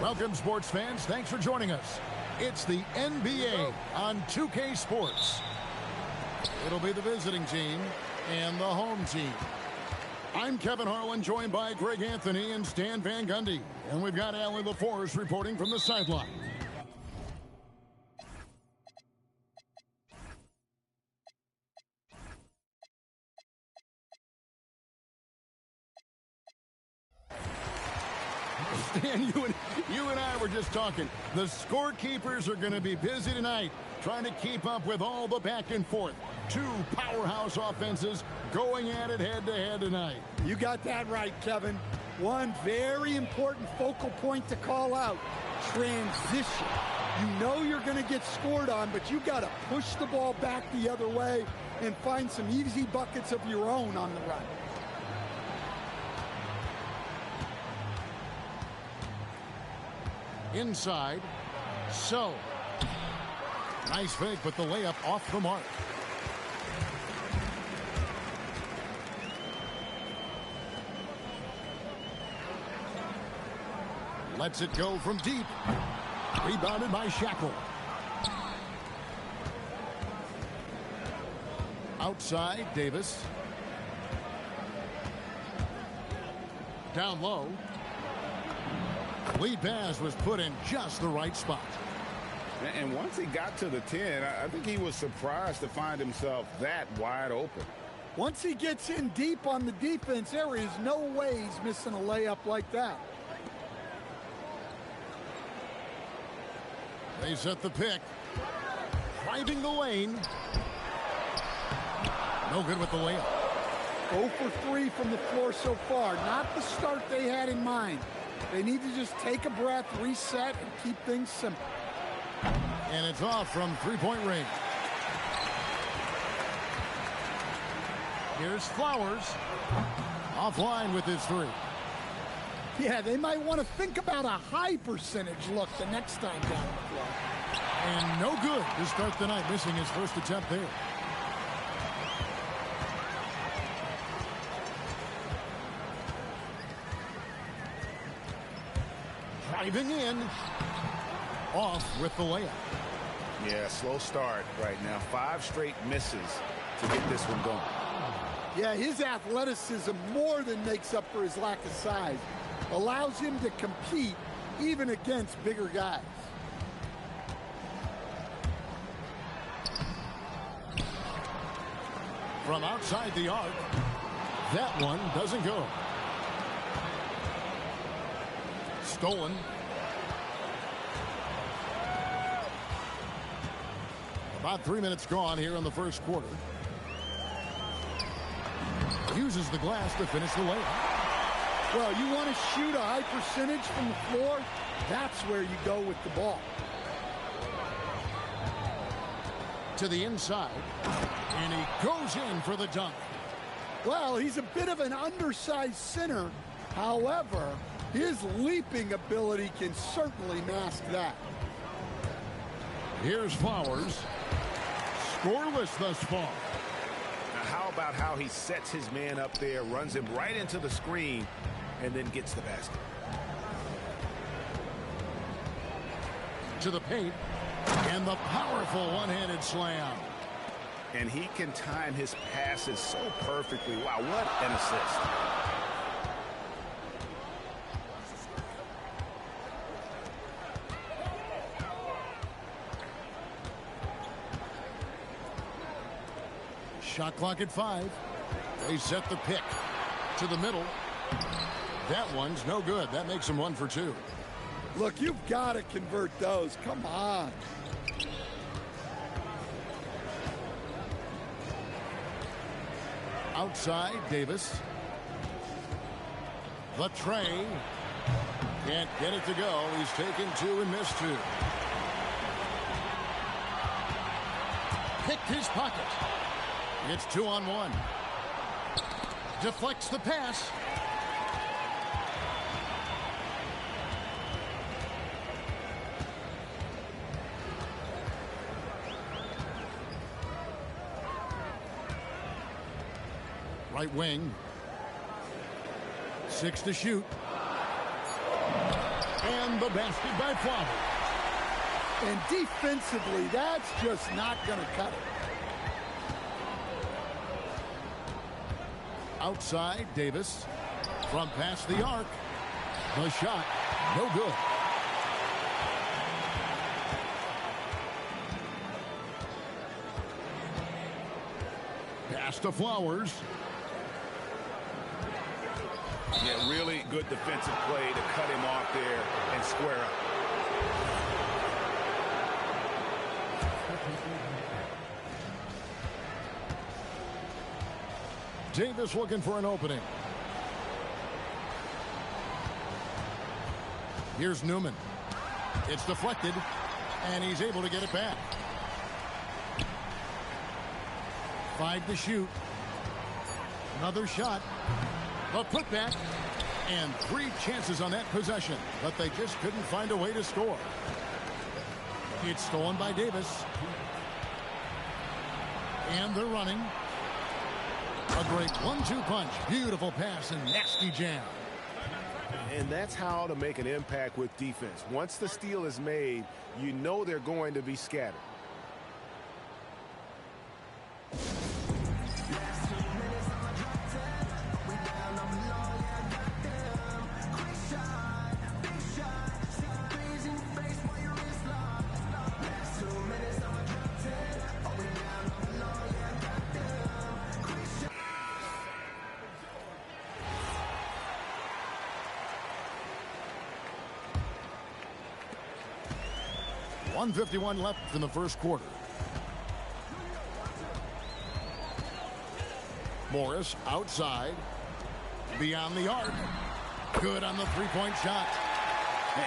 Welcome, sports fans. Thanks for joining us. It's the NBA on 2K Sports. It'll be the visiting team and the home team. I'm Kevin Harlan, joined by Greg Anthony and Stan Van Gundy. And we've got Allie LaForce reporting from the sideline. Stan, you and I were just talking. The scorekeepers are going to be busy tonight trying to keep up with all the back and forth. Two powerhouse offenses going at it head-to-head tonight. You got that right, Kevin. One very important focal point to call out, transition. You know you're going to get scored on, but you got to push the ball back the other way and find some easy buckets of your own on the run. Inside, so nice fake, but the layup off the mark. Lets it go from deep. Rebounded by Shackle. Outside, Davis. Down low. Lead pass was put in just the right spot. And once he got to the 10, I think he was surprised to find himself that wide open. Once he gets in deep on the defense, there is no way he's missing a layup like that. They set the pick. Driving the lane. No good with the layup. 0 for 3 from the floor so far. Not the start they had in mind. They need to just take a breath, reset, and keep things simple. And it's off from three-point range. Here's Flowers. Offline with his three. Yeah, they might want to think about a high percentage look the next time down the floor. And no good to start the night, missing his first attempt there. Driving in. Off with the layup. Yeah, slow start right now. 5 straight misses to get this one going. Yeah, his athleticism more than makes up for his lack of size. Allows him to compete even against bigger guys. From outside the arc. That one doesn't go. Stolen. About 3 minutes gone here in the first quarter. Uses the glass to finish the layup. Well, you want to shoot a high percentage from the floor? That's where you go with the ball. To the inside. And he goes in for the dunk. Well, he's a bit of an undersized center. However, his leaping ability can certainly mask that. Here's Flowers. Scoreless thus far. Now, how about how he sets his man up there, runs him right into the screen, and then gets the basket. To the paint. And the powerful one-handed slam. And he can time his passes so perfectly. Wow, what an assist. Shot clock at 5. They set the pick to the middle. That one's no good. That makes him 1 for 2. Look, you've got to convert those. Come on. Outside, Davis. The tray. Can't get it to go. He's taken 2 and missed 2. Picked his pocket. It's 2-on-1. Deflects the pass. Right wing. 6 to shoot. And the basket by Plamen. And defensively, that's just not going to cut it. Outside, Davis. From past the arc. The shot, no good. Pass to Flowers. Yeah, really good defensive play to cut him off there and square up. Davis looking for an opening. Here's Newman. It's deflected, and he's able to get it back. 5 to shoot. Another shot. A putback. And 3 chances on that possession, but they just couldn't find a way to score. It's stolen by Davis. And they're running. A great 1-2 punch. Beautiful pass and nasty jam. And that's how to make an impact with defense. Once the steal is made, you know they're going to be scattered. .151 left in the first quarter. Morris outside. Beyond the arc. Good on the three-point shot.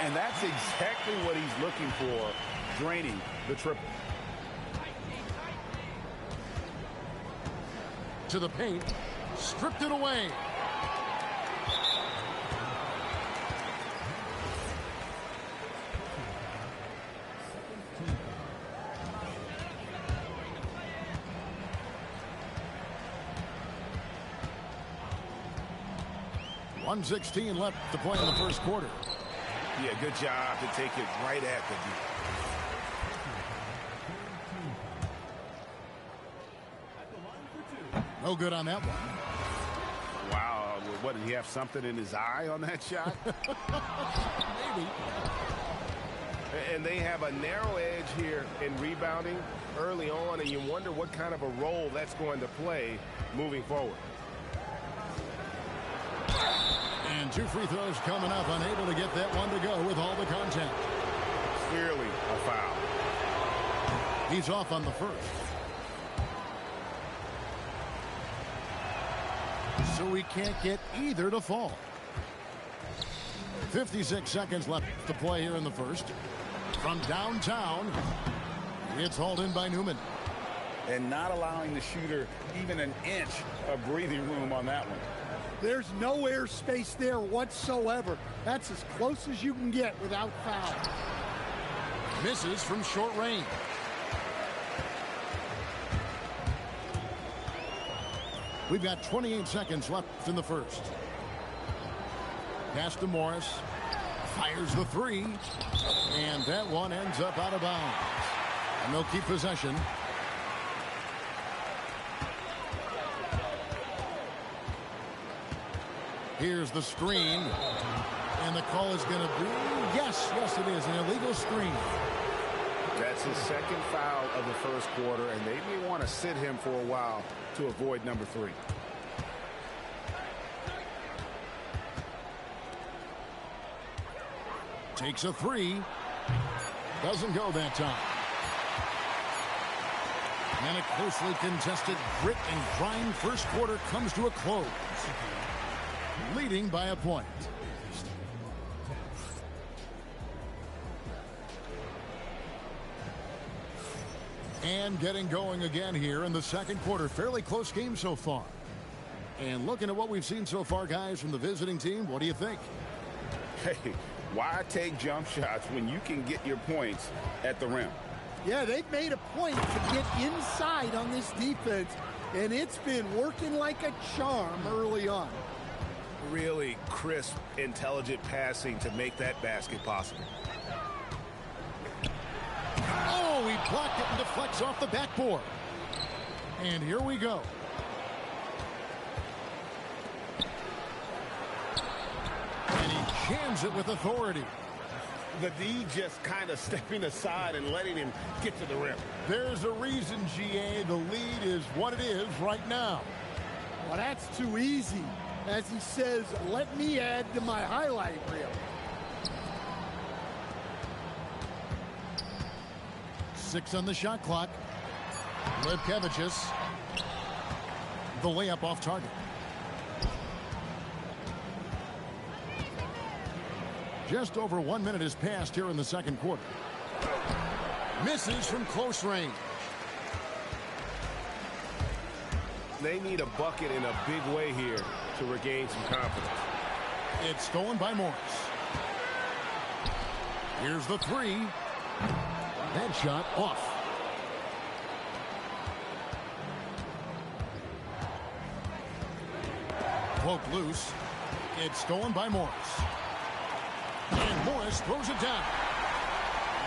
And that's exactly what he's looking for, draining the triple. To the paint. Stripped it away. .116 left to play in the first quarter. Yeah, good job to take it right at the D. No good on that one. Wow, what, did he have something in his eye on that shot? Maybe. And they have a narrow edge here in rebounding early on, and you wonder what kind of a role that's going to play moving forward. And 2 free throws coming up, unable to get that one to go with all the contact. Clearly a foul. He's off on the first. So he can't get either to fall. 56 seconds left to play here in the first. From downtown, it's hauled in by Newman. And not allowing the shooter even an inch of breathing room on that one. There's no airspace there whatsoever. That's as close as you can get without foul. Misses from short range. We've got 28 seconds left in the first. Pass to Morris. Fires the three. And that one ends up out of bounds. And they'll keep possession. Here's the screen. And the call is going to be, yes, it is, an illegal screen. That's his second foul of the first quarter, and they may want to sit him for a while to avoid number 3. Takes a three. Doesn't go that time. And a closely contested grit and grind first quarter comes to a close. Leading by a point. And getting going again here in the second quarter. Fairly close game so far. And looking at what we've seen so far, guys, from the visiting team, what do you think? Hey, why take jump shots when you can get your points at the rim? Yeah, they've made a point to get inside on this defense, and it's been working like a charm early on. really crisp, intelligent passing to make that basket possible. Oh, he blocked it and deflects off the backboard. And here we go. And he jams it with authority. The D just kind of stepping aside and letting him get to the rim. There's a reason, GA, the lead is what it is right now. Well, that's too easy. As he says, let me add to my highlight reel. 6 on the shot clock. Lietkabelis. The layup off target. Just over 1 minute has passed here in the second quarter. Misses from close range. They need a bucket in a big way here to regain some confidence. It's stolen by Morris. Here's the three. That shot off. Poked loose. It's stolen by Morris. And Morris throws it down.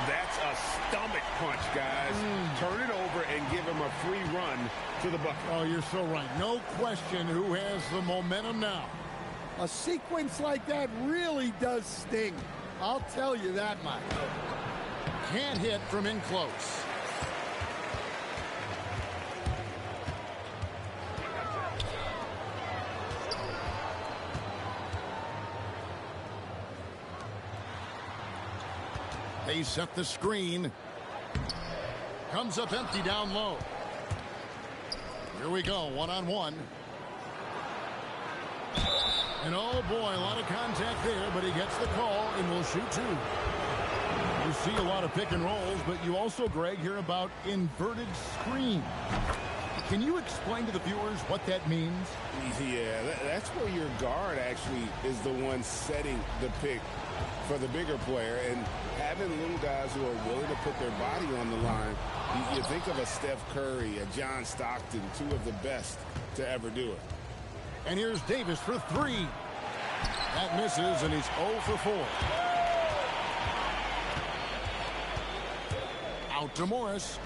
That's a stomach punch, guys. Turn it over and give him a free run to the bucket. Oh, you're so right. No question who has the momentum now. A sequence like that really does sting. I'll tell you that much. Can't hit from in close. They set the screen. Comes up empty down low. Here we go, one-on-one. And oh boy, a lot of contact there, but he gets the call and will shoot two. You see a lot of pick and rolls, but you also, Greg, hear about inverted screen. Can you explain to the viewers what that means? Yeah, that's where your guard actually is the one setting the pick for the bigger player, and having little guys who are willing to put their body on the line. You think of a Steph Curry, a John Stockton, two of the best to ever do it. And here's Davis for three. That misses, and he's 0 for 4. Out to Morris.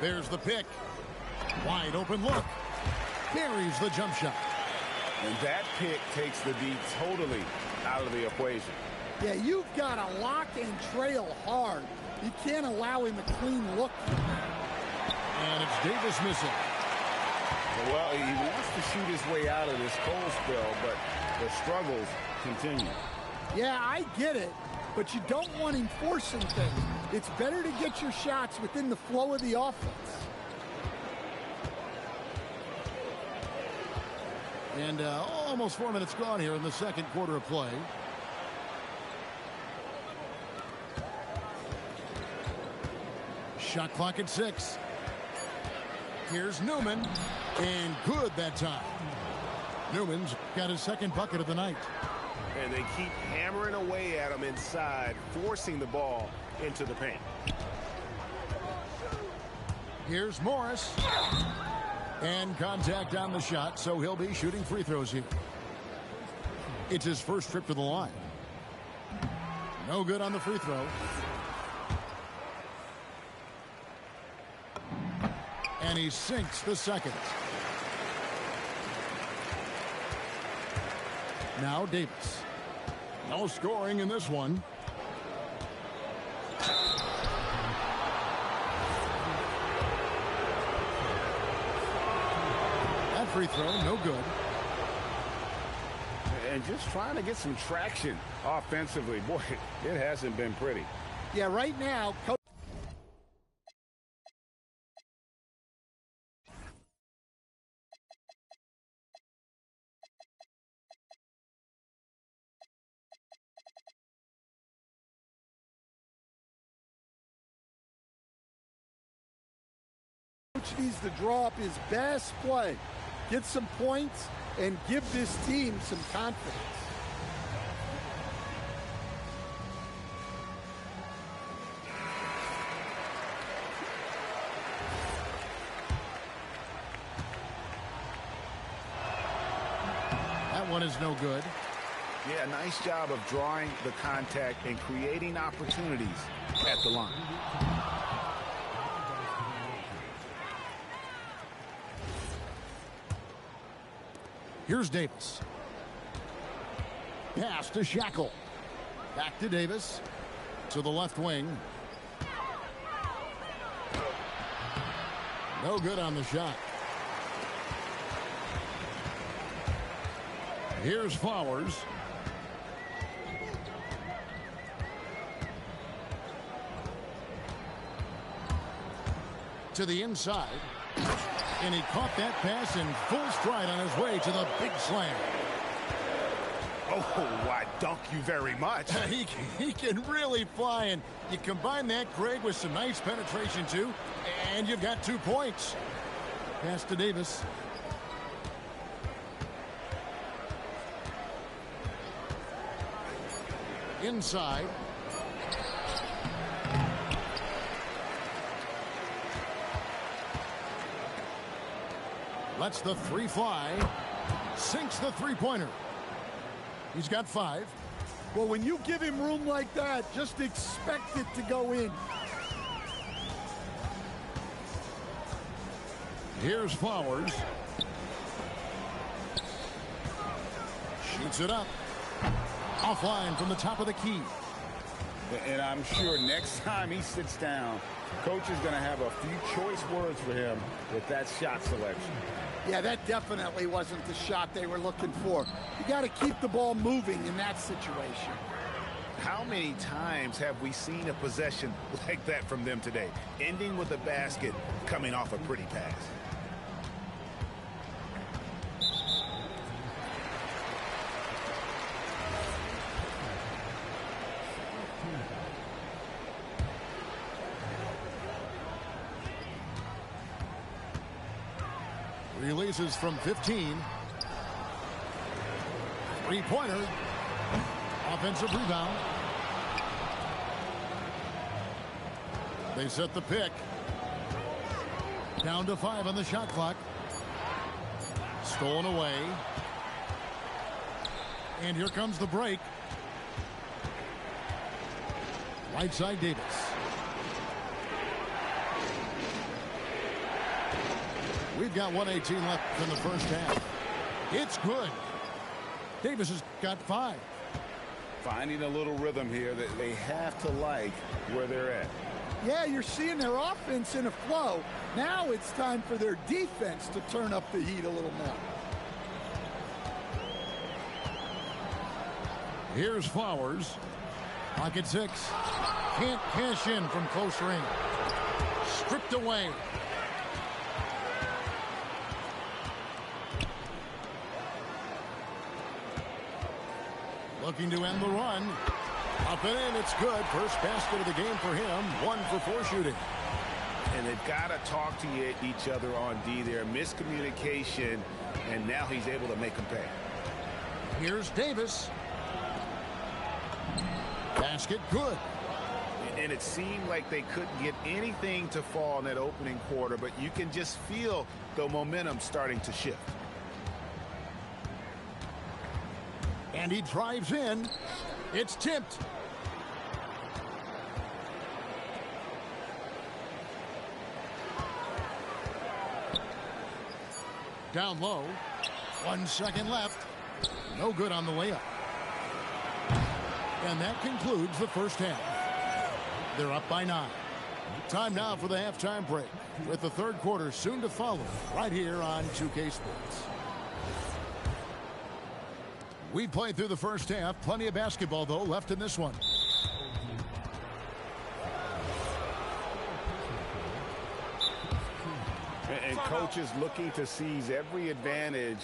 There's the pick. Wide open look. Buries the jump shot. And that pick takes the D totally out of the equation. Yeah, you've got to lock and trail hard. You can't allow him a clean look. And it's Davis missing. Well, he wants to shoot his way out of this cold spell, but the struggles continue. Yeah, I get it, but you don't want him forcing things. It's better to get your shots within the flow of the offense. And almost 4 minutes gone here in the second quarter of play. Shot clock at 6. Here's Newman. And good that time. Newman's got his second bucket of the night. And they keep hammering away at him inside, forcing the ball into the paint. Here's Morris. And contact on the shot, so he'll be shooting free throws here. It's his first trip to the line. No good on the free throw. And he sinks the second. Now Davis. No scoring in this one. That free throw, no good. And just trying to get some traction offensively. Boy, it hasn't been pretty. Yeah, right now, Coach needs to draw up his best play, get some points, and give this team some confidence. one is no good. Yeah, nice job of drawing the contact and creating opportunities at the line. Here's Davis. Pass to Shackle. Back to Davis. To the left wing. No good on the shot. Here's Flowers. To the inside. And he caught that pass in full stride on his way to the big slam. Oh, I dunk you very much. He can really fly, and you combine that, Greg, with some nice penetration, too, and you've got 2 points. Pass to Davis. Inside. Lets the three fly. Sinks the three-pointer. He's got 5. Well, when you give him room like that, just expect it to go in. Here's Flowers. Shoots it up. Offline from the top of the key. And I'm sure next time he sits down, coach is going to have a few choice words for him with that shot selection. Yeah, that definitely wasn't the shot they were looking for. You got to keep the ball moving in that situation. How many times have we seen a possession like that from them today, ending with a basket coming off a pretty pass? Releases from 15. Three-pointer. Offensive rebound. They set the pick. Down to 5 on the shot clock. Stolen away. And here comes the break. Right side Davis. We've got 1:18 left in the first half. It's good. Davis has got 5. Finding a little rhythm here that they have to like where they're at. Yeah, you're seeing their offense in a flow. Now it's time for their defense to turn up the heat a little more. Here's Flowers. Pocket 6. Can't cash in from close range. Stripped away. Looking to end the run. Up and in, it's good. First basket of the game for him. 1 for 4 shooting. And they've got to talk to each other on D there. Miscommunication, and now he's able to make them pay. Here's Davis. Basket good. And it seemed like they couldn't get anything to fall in that opening quarter, but you can just feel the momentum starting to shift. And he drives in. It's tipped. Down low. 1 second left. No good on the layup. And that concludes the first half. They're up by 9. Time now for the halftime break, with the third quarter soon to follow right here on 2K Sports. We played through the first half. Plenty of basketball, though, left in this one. And coach is looking to seize every advantage,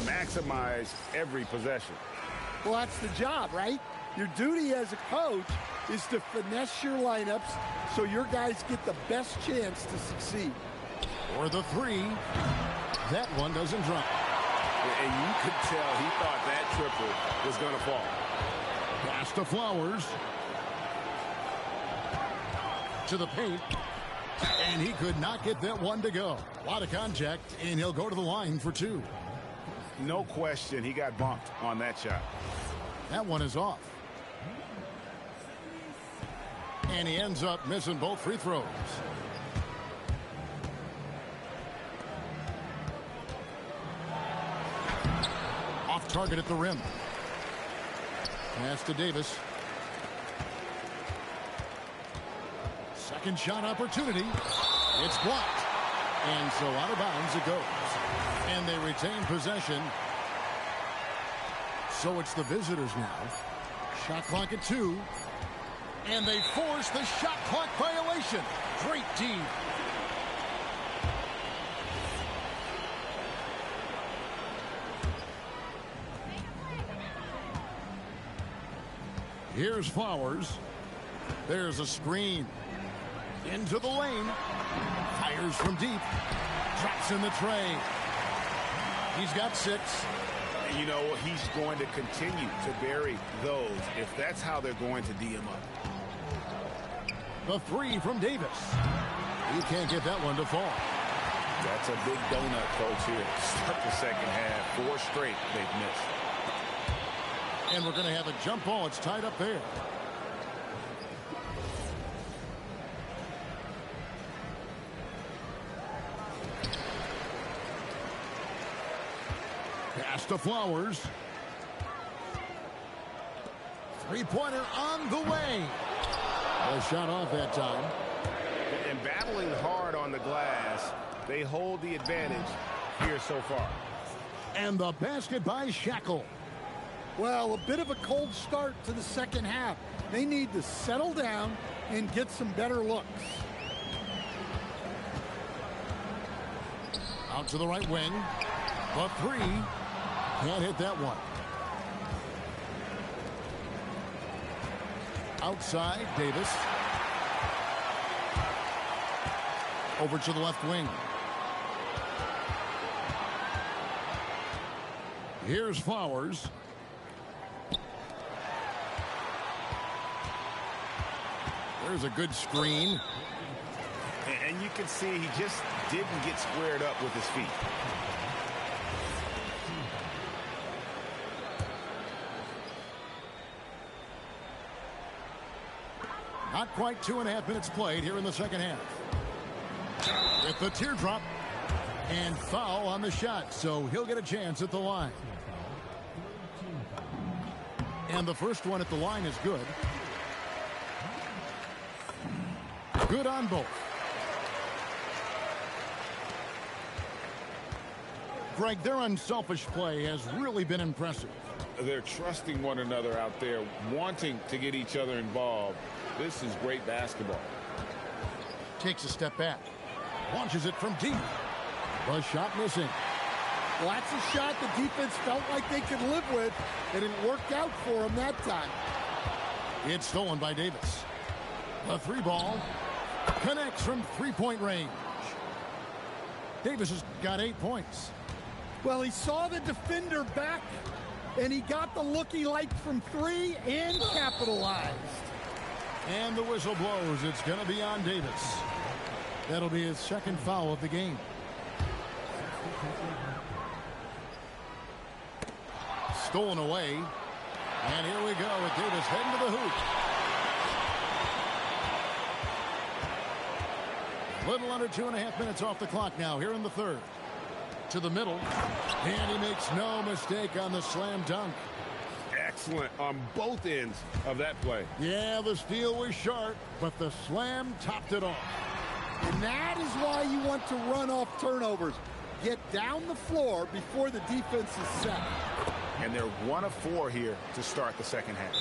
maximize every possession. Well, that's the job, right? Your duty as a coach is to finesse your lineups so your guys get the best chance to succeed. For the 3. That one doesn't drop. And you could tell he thought that triple was going to fall. Pass to Flowers. To the paint. And he could not get that one to go. A lot of contact, and he'll go to the line for 2. No question, he got bumped on that shot. That one is off. And he ends up missing both free throws. Off target at the rim. Pass to Davis. Second shot opportunity. It's blocked. And so out of bounds it goes. And they retain possession. So it's the visitors now. Shot clock at 2. And they force the shot clock violation. Great D. Here's Flowers. There's a screen. Into the lane. Fires from deep. Drops in the tray. He's got 6. You know, he's going to continue to bury those if that's how they're going to D him up. The 3 from Davis. He can't get that one to fall. That's a big donut, coach, here. Start the second half. 4 straight they've missed. And we're going to have a jump ball. It's tied up there. Pass to Flowers. Three-pointer on the way. A shot off that time. And battling hard on the glass, they hold the advantage here so far. And the basket by Shackle. Well, a bit of a cold start to the second half. They need to settle down and get some better looks. Out to the right wing. The 3. Can't hit that one. Outside, Davis. Over to the left wing. Here's Flowers. There's a good screen. And you can see he just didn't get squared up with his feet. Not quite 2.5 minutes played here in the second half. With the teardrop and foul on the shot, so he'll get a chance at the line. And the first one at the line is good. Good on both. Greg, their unselfish play has really been impressive. They're trusting one another out there, wanting to get each other involved. This is great basketball. Takes a step back. Launches it from deep. The shot missing. Well, that's a shot the defense felt like they could live with, and it worked out for them that time. It's stolen by Davis. The 3 ball connects from 3-point range. Davis has got 8 points. Well, he saw the defender back, and he got the look he liked from 3 and capitalized. And the whistle blows. It's going to be on Davis. That'll be his second foul of the game. Stolen away. And here we go with Davis heading to the hoop. Little under 2.5 minutes off the clock now here in the third. To the middle. And he makes no mistake on the slam dunk. Excellent on both ends of that play. Yeah, the steal was sharp, but the slam topped it off. And that is why you want to run off turnovers. Get down the floor before the defense is set. And they're 1 of 4 here to start the second half.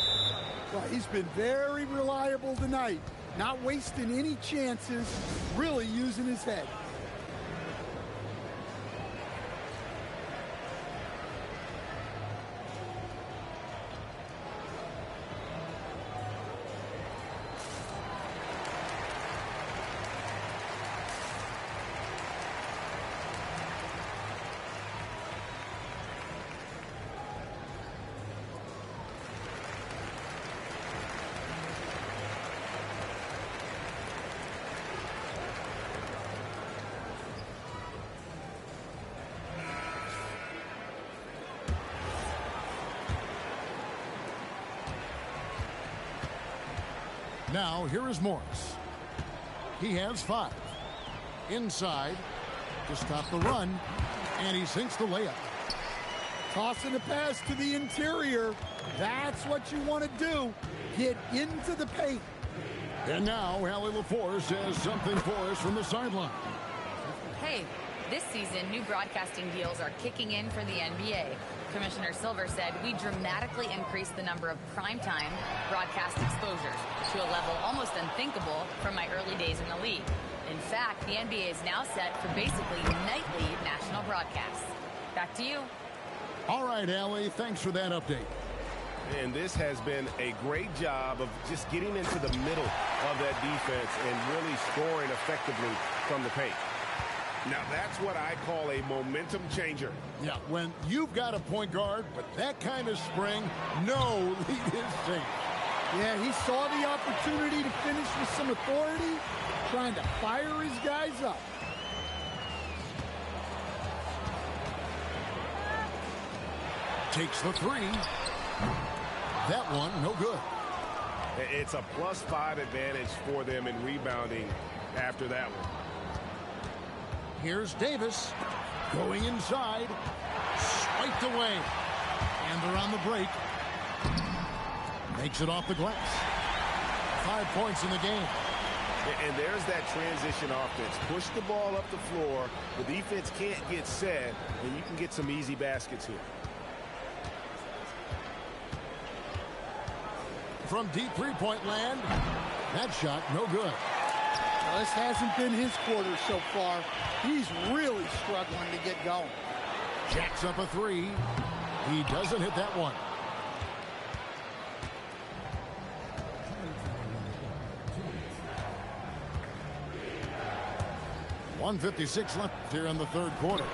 Well, he's been very reliable tonight. Not wasting any chances, really using his head. Now, here is Morris. He has 5. Inside to stop the run, and he sinks the layup. Tossing a pass to the interior. That's what you want to do. Get into the paint. And now, Allie LaForce has something for us from the sideline. Hey, this season, new broadcasting deals are kicking in for the NBA. Commissioner Silver said we dramatically increased the number of primetime broadcast exposures to a level almost unthinkable from my early days in the league. In fact, the NBA is now set for basically nightly national broadcasts. Back to you. All right, Allie, thanks for that update. And this has been a great job of just getting into the middle of that defense and really scoring effectively from the paint. Now, that's what I call a momentum changer. Yeah, when you've got a point guard with that kind of spring, no lead is safe. Yeah, he saw the opportunity to finish with some authority, trying to fire his guys up. Takes the 3. That one, no good. It's a +5 advantage for them in rebounding after that one. Here's Davis going inside, swiped away, and they're on the break. Makes it off the glass. 5 points in the game. And there's that transition offense. Push the ball up the floor. The defense can't get set, and you can get some easy baskets here. From deep three-point land, that shot no good. Well, this hasn't been his quarter so far. He's really struggling to get going. Jacks up a 3. He doesn't hit that one. .156 left here in the third quarter.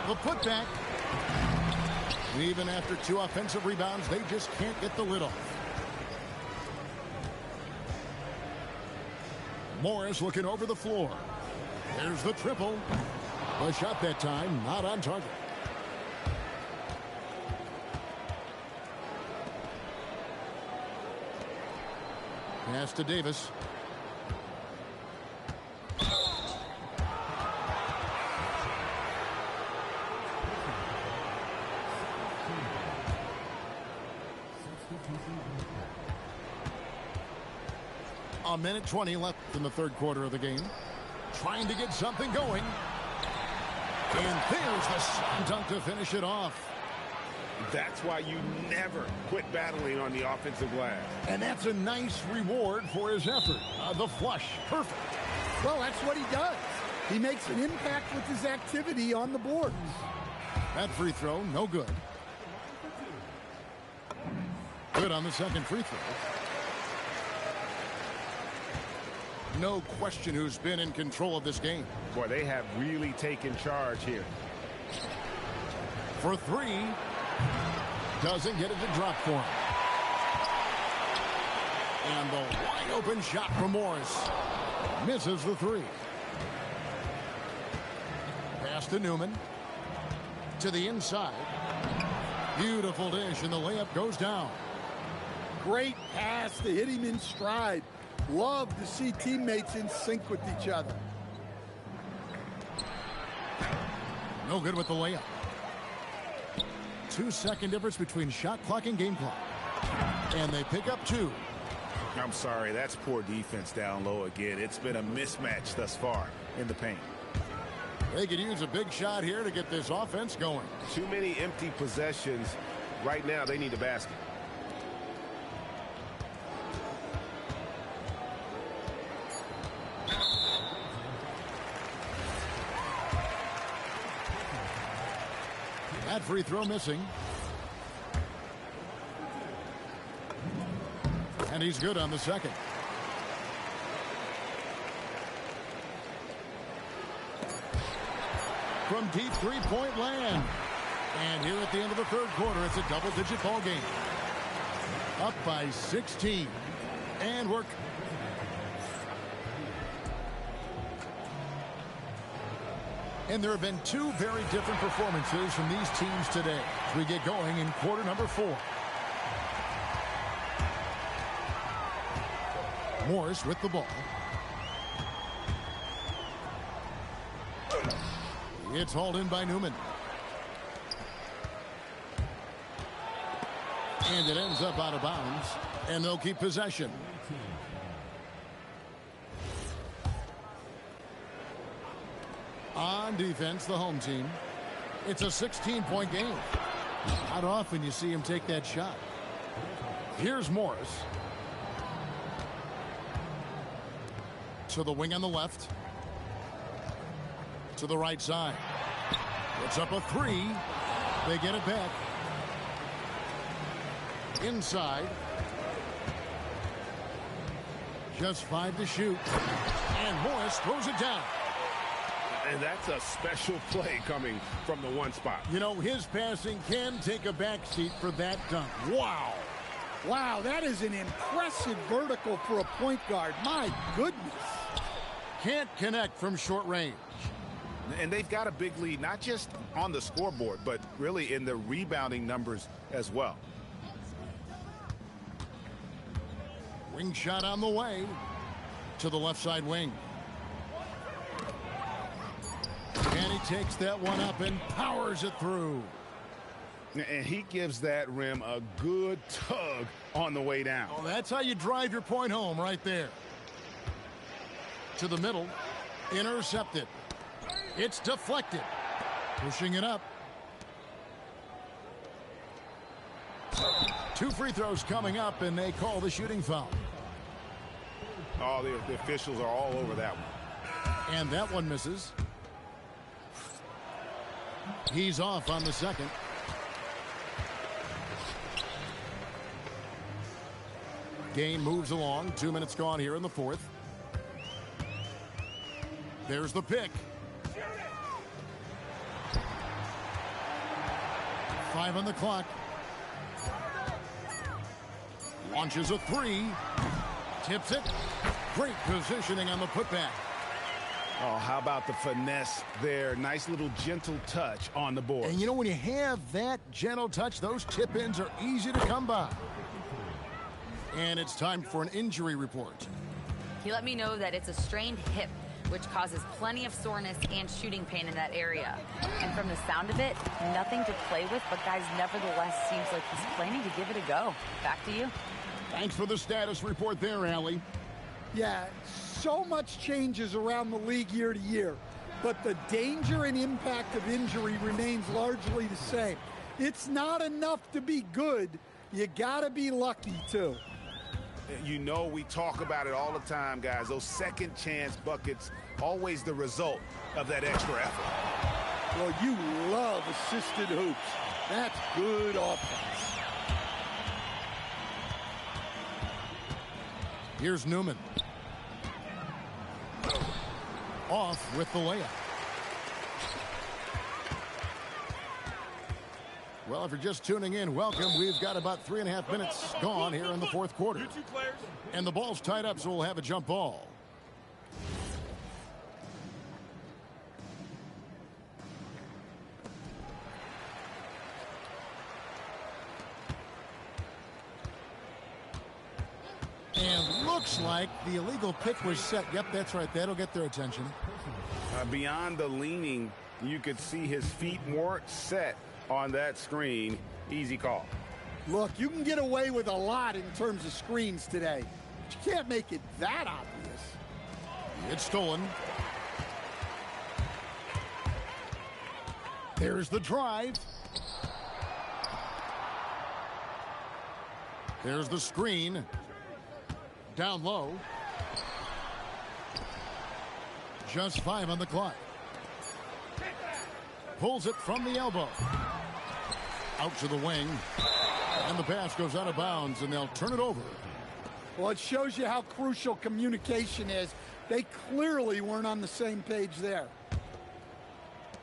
The putback. Even after 2 offensive rebounds, they just can't get the lid off. Morris looking over the floor. There's the triple. The shot that time not on target. Pass to Davis. A minute 20 left in the third quarter of the game. Trying to get something going. And there's the slam dunk to finish it off. That's why you never quit battling on the offensive glass. And that's a nice reward for his effort. The flush. Perfect. Well, that's what he does. He makes an impact with his activity on the boards. That free throw, no good. Good on the second free throw. No question who's been in control of this game. Boy, they have really taken charge here. For 3. Doesn't get it to drop for him. And the wide open shot from Morris. Misses the 3. Pass to Newman. To the inside. Beautiful dish, and the layup goes down. Great pass to hit him in stride. Love to see teammates in sync with each other. No good with the layup. 2-second difference between shot clock and game clock. And they pick up 2. I'm sorry, that's poor defense down low again. It's been a mismatch thus far in the paint. They could use a big shot here to get this offense going. Too many empty possessions. Right now, they need a basket. That free throw missing. And he's good on the second. From deep three-point land. And here at the end of the third quarter, it's a double-digit ball game. Up by 16. And work. And there have been 2 very different performances from these teams today as we get going in quarter number 4. Morris with the ball. It's hauled in by Newman. And it ends up out of bounds. And they'll keep possession. On defense, the home team. It's a 16-point game. Not often you see him take that shot. Here's Morris. To the wing on the left. To the right side. It's up a three. They get it back. Inside. Just 5 to shoot. And Morris throws it down. And that's a special play coming from the one spot. You know, his passing can take a backseat for that dunk. Wow. Wow, that is an impressive vertical for a point guard. My goodness. Can't connect from short range. And they've got a big lead, not just on the scoreboard, but really in the rebounding numbers as well. Wing shot on the way to the left side wing. And he takes that one up and powers it through. And he gives that rim a good tug on the way down. Oh, that's how you drive your point home right there. To the middle. Intercepted. It's deflected. Pushing it up. 2 free throws coming up, and they call the shooting foul. Oh, the officials are all over that one. And that one misses. He's off on the second. Game moves along. 2 minutes gone here in the fourth. There's the pick. 5 on the clock. Launches a three. Tips it. Great positioning on the putback. Oh, how about the finesse there? Nice little gentle touch on the board. And you know, when you have that gentle touch, those tip-ins are easy to come by. And it's time for an injury report. He let me know that it's a strained hip, which causes plenty of soreness and shooting pain in that area. And from the sound of it, nothing to play with, but guys, nevertheless, seems like he's planning to give it a go. Back to you. Thanks for the status report there, Allie. Yeah, so much changes around the league year to year, but the danger and impact of injury remains largely the same. It's not enough to be good. You gotta be lucky too. You know, we talk about it all the time, guys. Those second chance buckets, always the result of that extra effort. Well, you love assisted hoops. That's good offense. Here's Newman. Off with the layup. Well, if you're just tuning in, welcome. We've got about 3.5 minutes gone here in the fourth quarter. And the ball's tied up, so we'll have a jump ball. And looks like the illegal pick was set. Yep, that's right. That'll get their attention. Beyond the leaning, you could see his feet weren't set on that screen. Easy call. Look, you can get away with a lot in terms of screens today, but you can't make it that obvious. It's stolen. There's the drive. There's the screen. Down low. Just 5 on the clock. Pulls it from the elbow. Out to the wing. And the pass goes out of bounds, and they'll turn it over. Well, it shows you how crucial communication is. They clearly weren't on the same page there.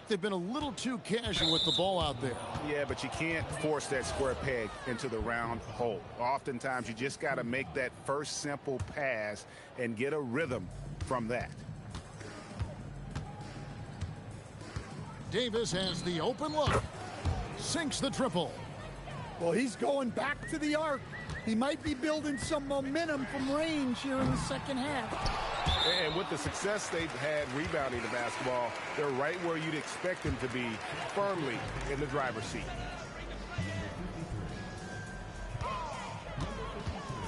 They've been a little too casual with the ball out there. Yeah, but you can't force that square peg into the round hole. Oftentimes, you just got to make that first simple pass and get a rhythm from that. Davis has the open look. Sinks the triple. Well, he's going back to the arc. He might be building some momentum from range here in the second half. And with the success they've had rebounding the basketball, they're right where you'd expect them to be, firmly in the driver's seat.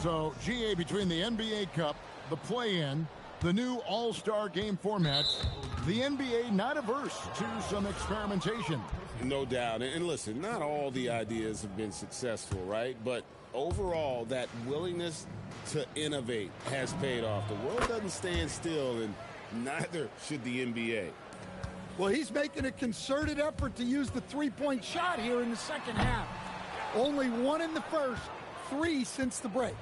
So, GA, between the NBA Cup, the play-in, the new All-Star game formats, the NBA not averse to some experimentation. No doubt. And listen, not all the ideas have been successful, right? But overall, that willingness to innovate has paid off. The world doesn't stand still, and neither should the NBA. Well, he's making a concerted effort to use the three-point shot here in the second half. Only one in the first, 3 since the break.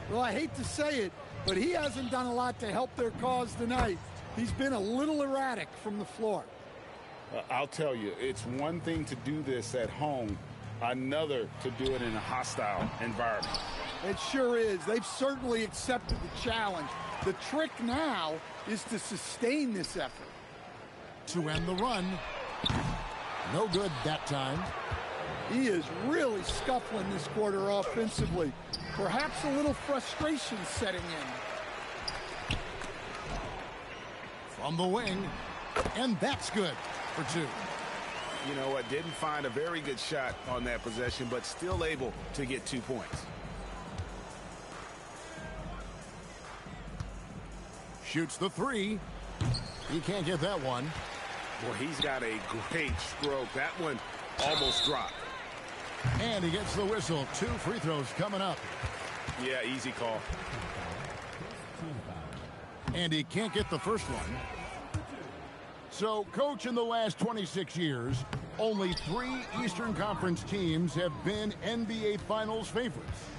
Well, I hate to say it, but he hasn't done a lot to help their cause tonight. He's been a little erratic from the floor. I'll tell you, it's one thing to do this at home, another to do it in a hostile environment. It sure is. They've certainly accepted the challenge. The trick now is to sustain this effort. To end the run. No good that time. He is really scuffling this quarter offensively. Perhaps a little frustration setting in. From the wing. And that's good for 2. You know what? Didn't find a very good shot on that possession, but still able to get 2 points. Shoots the 3. He can't get that one. Well, he's got a great stroke. That one almost dropped. And he gets the whistle. 2 free throws coming up. Yeah, easy call. And he can't get the first one. So, Coach, in the last 26 years, only 3 Eastern Conference teams have been NBA Finals favorites.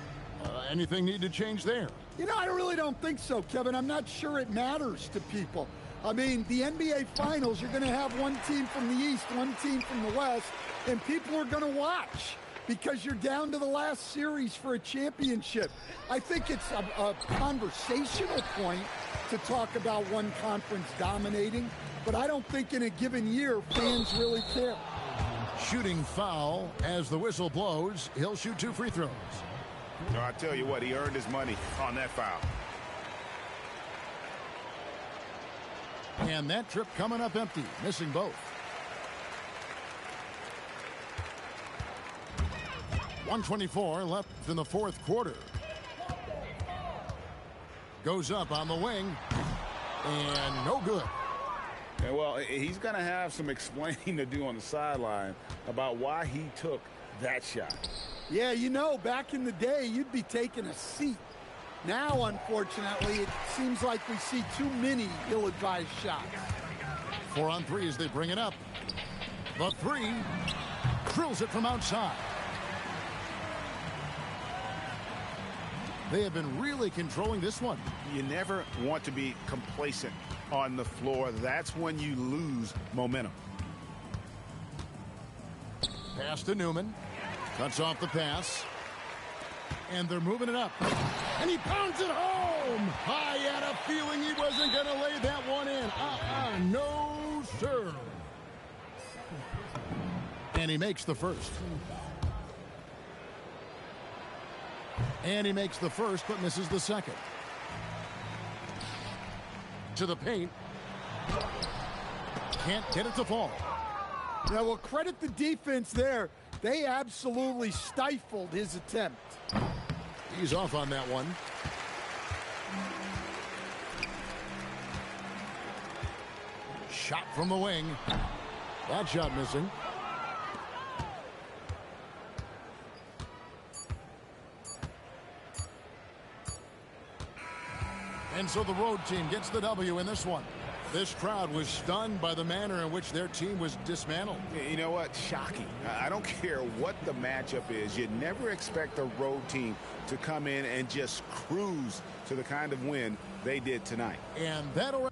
Anything need to change there? You know, I really don't think so, Kevin. I'm not sure it matters to people. I mean, the NBA Finals, you're going to have one team from the East, one team from the West, and people are going to watch because you're down to the last series for a championship. I think it's a conversational point to talk about one conference dominating, but I don't think in a given year fans really care. Shooting foul as the whistle blows. He'll shoot 2 free throws. No, I tell you what, he earned his money on that foul. And that trip coming up empty, missing both. 1:24 left in the 4th quarter. Goes up on the wing. And no good. Yeah, well, he's going to have some explaining to do on the sideline about why he took that shot. Yeah, you know, back in the day, you'd be taking a seat. Now, unfortunately, it seems like we see too many ill-advised shots. 4 on 3 as they bring it up. The 3 drills it from outside. They have been really controlling this one. You never want to be complacent on the floor. That's when you lose momentum. Pass to Newman. Cuts off the pass. And they're moving it up. And he pounds it home. I had a feeling he wasn't going to lay that one in. No, sir. And he makes the first. And he makes the first, but misses the second. To the paint. Can't get it to fall. Now, we'll credit the defense there. They absolutely stifled his attempt. He's off on that one. Shot from the wing. That shot missing. And so the road team gets the W in this one. This crowd was stunned by the manner in which their team was dismantled. You know what? Shocking. I don't care what the matchup is. You never expect a road team to come in and just cruise to the kind of win they did tonight. And that'll